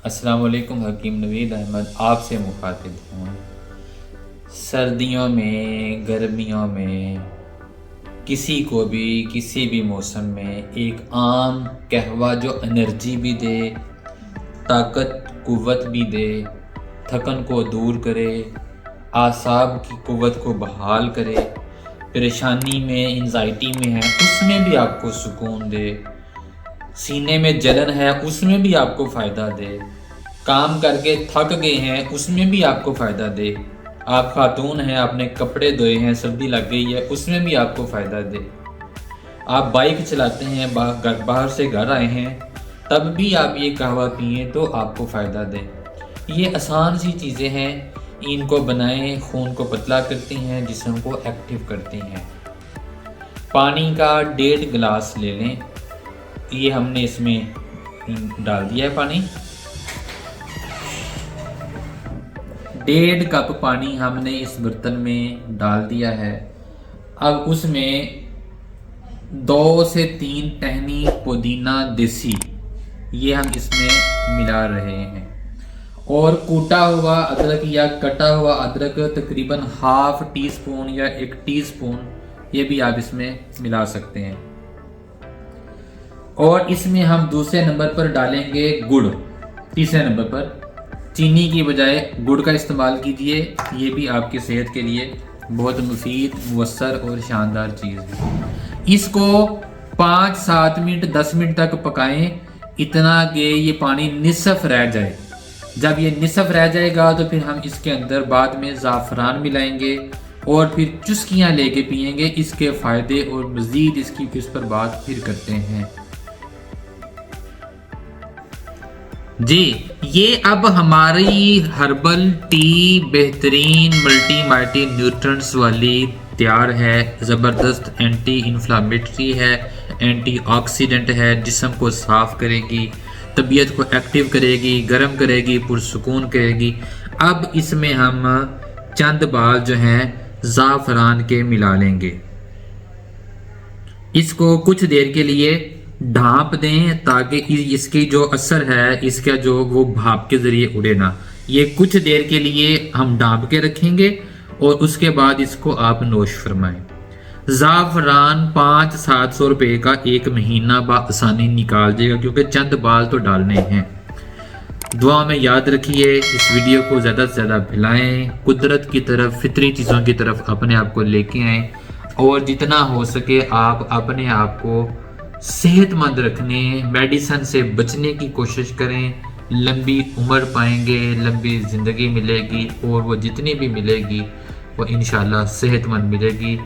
अस्सलाम वालेकुम। हकीम नवीद अहमद आपसे मुखातिब हूँ। सर्दियों में, गर्मियों में, किसी को भी किसी भी मौसम में एक आम कहवा जो एनर्जी भी दे, ताकत कुव्वत भी दे, थकन को दूर करे, आसाब की कुव्वत को बहाल करे, परेशानी में, एंजाइटी में है उसमें भी आपको सुकून दे, सीने में जलन है उसमें भी आपको फ़ायदा दे, काम करके थक गए हैं उसमें भी आपको फ़ायदा दे, आप खातून हैं आपने कपड़े धोए हैं सर्दी लग गई है उसमें भी आपको फ़ायदा दे, आप बाइक चलाते हैं बाहर से घर आए हैं तब भी आप ये कहवा पिए तो आपको फ़ायदा दे। ये आसान सी चीज़ें हैं, इनको बनाएं, खून को पतला करती हैं, जिस्म को एक्टिव करती हैं। पानी का 1.5 गिलास ले लें, ये हमने इसमें डाल दिया है पानी। 1.5 कप पानी हमने इस बर्तन में डाल दिया है। अब उसमें 2 से 3 टहनी पुदीना देसी ये हम इसमें मिला रहे हैं, और कूटा हुआ अदरक या कटा हुआ अदरक तकरीबन ½ टीस्पून या 1 टीस्पून ये भी आप इसमें मिला सकते हैं। और इसमें हम दूसरे नंबर पर डालेंगे गुड़, तीसरे नंबर पर चीनी की बजाय गुड़ का इस्तेमाल कीजिए, ये भी आपकी सेहत के लिए बहुत मुफीद, मुवस्सर और शानदार चीज़ है। इसको 5-7 मिनट 10 मिनट तक पकाएं, इतना कि ये पानी निसफ रह जाए। जब ये निसफ रह जाएगा तो फिर हम इसके अंदर बाद में ज़ाफ़रान मिलाएंगे और फिर चुस्कियाँ लेके पिएंगे। इसके फ़ायदे और मज़ीद इसकी इस पर बात फिर करते हैं। जी, ये अब हमारी हर्बल टी बेहतरीन मल्टी न्यूट्रंट्स वाली तैयार है। ज़बरदस्त एंटी इन्फ्लामेटरी है, एंटी ऑक्सीडेंट है, जिस्म को साफ़ करेगी, तबीयत को एक्टिव करेगी, गर्म करेगी, पुरसुकून करेगी। अब इसमें हम चंद बाल जो हैं ज़ाफ़रान के मिला लेंगे। इसको कुछ देर के लिए ढाँप दें ताकि इसकी जो असर है इसका जो वो भाप के ज़रिए उड़े ना। ये कुछ देर के लिए हम ढाँप के रखेंगे और उसके बाद इसको आप नोश फरमाएं। ज़ाफ़रान 500-700 रुपये का 1 महीना बआसानी निकाल देगा, क्योंकि चंद बाल तो डालने हैं। दुआ में याद रखिए, इस वीडियो को ज़्यादा से ज़्यादा फैलाएँ, कुदरत की तरफ, फितरी चीज़ों की तरफ अपने आप को लेके आएँ, और जितना हो सके आप अपने आप को सेहतमंद रखने, मेडिसिन से बचने की कोशिश करें। लंबी उम्र पाएंगे, लंबी ज़िंदगी मिलेगी, और वो जितनी भी मिलेगी वो इंशाल्लाह सेहतमंद मिलेगी।